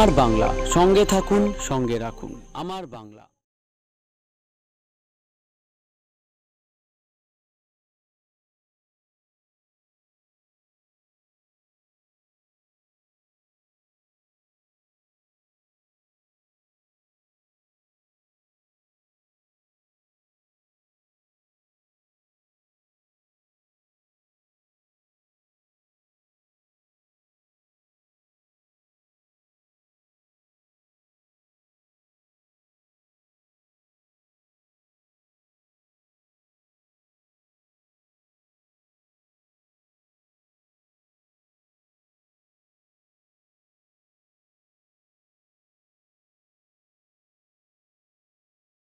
আমার বাংলা, সঙ্গে থাকুন, সঙ্গে রাখুন। আমার বাংলা।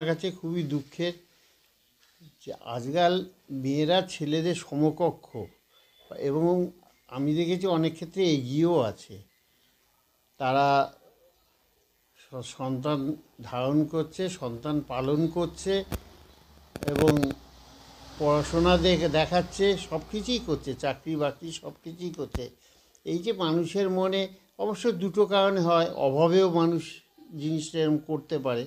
কাছে খুবই দুঃখের যে আজকাল মেয়েরা ছেলেদের সমকক্ষ এবং আমি দেখেছি অনেক ক্ষেত্রে এগিয়েও আছে। তারা সন্তান ধারণ করছে, সন্তান পালন করছে এবং পড়াশোনা দেখাচ্ছে, সব কিছুই করছে, চাকরি বাকরি সব কিছুই করছে। এই যে মানুষের মনে অবশ্য দুটো কারণে হয়, অভাবেও মানুষ জিনিসটা এরকম করতে পারে।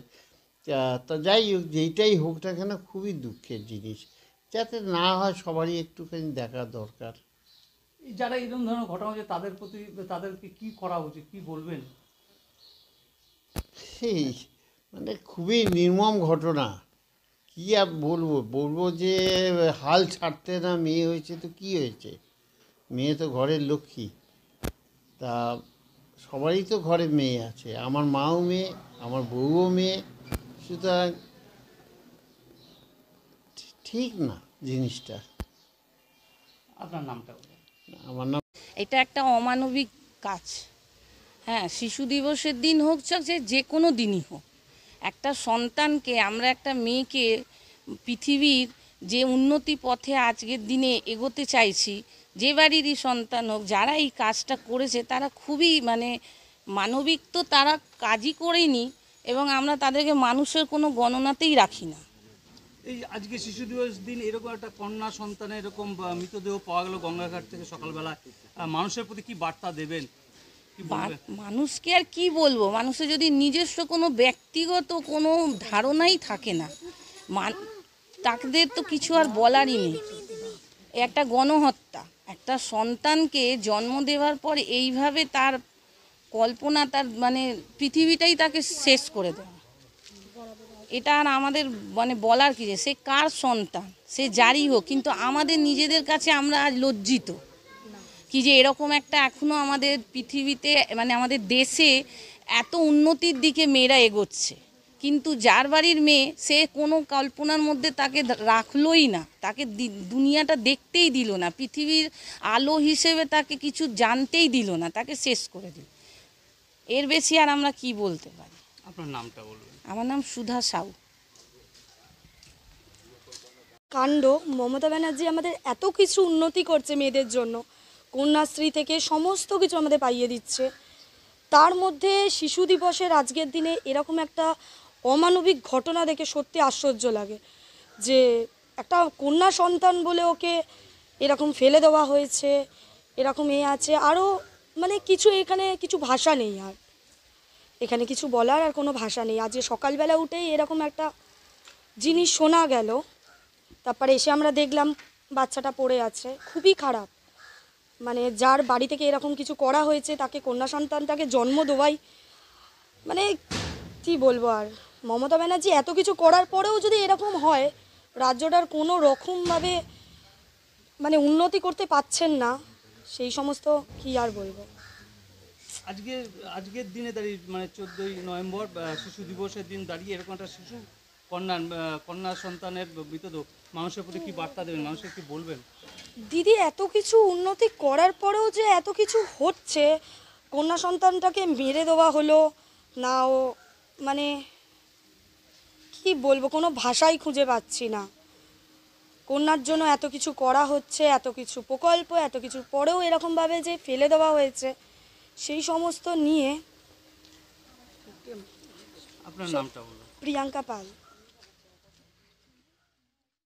তা যাই হোক, যেইটাই হোক না কেন খুবই দুঃখের জিনিস, যাতে না হয় সবারই একটুখানি দেখা দরকার। যারা এরকম ধরনের ঘটনা হচ্ছে তাদের প্রতি তাদেরকে কি করা উচিত, কি বলবেন? সেই মানে খুবই নির্মম ঘটনা। কী আর বলবো যে হাল ছাড়তে না, মেয়ে হয়েছে তো কী হয়েছে, মেয়ে তো ঘরের লক্ষ্মী। তা সবারই তো ঘরে মেয়ে আছে, আমার মাও মেয়ে, আমার বউও মেয়ে, সুতরাং ঠিক না জিনিসটা। আপনার নামটা বলুন। আমার নাম এটা একটা অমানবিক কাজ। হ্যাঁ, শিশু দিবসের দিন হোক, যে কোনো দিনই হোক, একটা সন্তানকে, আমরা একটা মেয়েকে পৃথিবীর যে উন্নতি পথে আজকের দিনে এগোতে চাইছি, যে বাড়িরই সন্তান হোক, যারা এই কাজটা করেছে তারা খুবই মানবিক, তো তারা কাজই করেনি এবং আমরা তাদেরকে মানুষের কোনো গণনাতেই রাখি না। এই আজকে শিশু দিবস দিন এরকম একটা কন্যা সন্তানের এরকম মৃতদেহ পাওয়া গেল গঙ্গাঘাট থেকে সকালবেলা, মানুষের প্রতি কি বার্তা দেবেন? মানুষকে আর কি বলবো, মানুষের যদি নিজস্ব কোনো ব্যক্তিগত কোনো ধারণাই থাকে না, তাদের তো কিছু আর বলারই নেই। একটা গণহত্যা, একটা সন্তানকে জন্ম দেওয়ার পর এইভাবে তার কল্পনা, তার পৃথিবীটাই তাকে শেষ করে দেওয়া, এটা আর আমাদের বলার কি, যে সে কার সন্তান, সে যারই হোক, কিন্তু আমাদের নিজেদের কাছে আমরা আজ লজ্জিত কি যে এরকম একটা এখনও আমাদের পৃথিবীতে আমাদের দেশে এত উন্নতির দিকে মেয়েরা এগোচ্ছে, কিন্তু যার বাড়ির মেয়ে, সে কোনো কল্পনার মধ্যে তাকে রাখলোই না, তাকে দুনিয়াটা দেখতেই দিল না, পৃথিবীর আলো হিসেবে তাকে কিছু জানতেই দিল না, তাকে শেষ করে দিল। এর বেশি আর আমরা কি বলতে পারি? আপনার নামটা বলবেন। আমার নাম সুধা সাউ। কাণ্ড, মমতা ব্যানার্জি আমাদের এত কিছু উন্নতি করছে মেয়েদের জন্য, কন্যাশ্রী থেকে সমস্ত কিছু আমাদের পাইয়ে দিচ্ছে, তার মধ্যে শিশু দিবসের আজকের দিনে এরকম একটা অমানবিক ঘটনা দেখে সত্যি আশ্চর্য লাগে যে একটা কন্যা সন্তান বলে ওকে এরকম ফেলে দেওয়া হয়েছে, এরকম আছে আরও কিছু, এখানে কিছু ভাষা নেই, আর এখানে কিছু বলার আর কোনো ভাষা নেই। আজকে সকালবেলা উঠেই এরকম একটা জিনিস শোনা গেল, তারপরে এসে আমরা দেখলাম বাচ্চাটা পড়ে আছে, খুবই খারাপ। যার বাড়ি থেকে এরকম কিছু করা হয়েছে, তাকে কন্যা সন্তানটাকে জন্ম দেওয়াই কি বলবো। আর মমতা ব্যানার্জি এত কিছু করার পরেও যদি এরকম হয়, রাজ্যটার কোনো রকমভাবে উন্নতি করতে পারছেন না, সেই সমস্ত কি আর বলবো। আজকের দিনে দাঁড়িয়ে 14ই নভেম্বর শিশু দিবসের দিন দাঁড়িয়ে এরকম একটা শিশু কন্যা সন্তানের মৃতদেহ, মানুষের প্রতি কি বার্তা দেবেন, মানুষকে কি বলবেন? দিদি, এত কিছু উন্নতি করার পরেও যে এত কিছু হচ্ছে, কন্যা সন্তানটাকে মেরে দেওয়া হলো না, ও কি বলবো, কোনো ভাষাই খুঁজে পাচ্ছি না। কন্যার জন্য এত কিছু করা হচ্ছে, এত কিছু প্রকল্প, এত কিছুর পরেও এরকমভাবে যে ফেলে দেওয়া হয়েছে, সেই সমস্ত নিয়ে। আপনার নামটা বলুন। প্রিয়াঙ্কা পাল।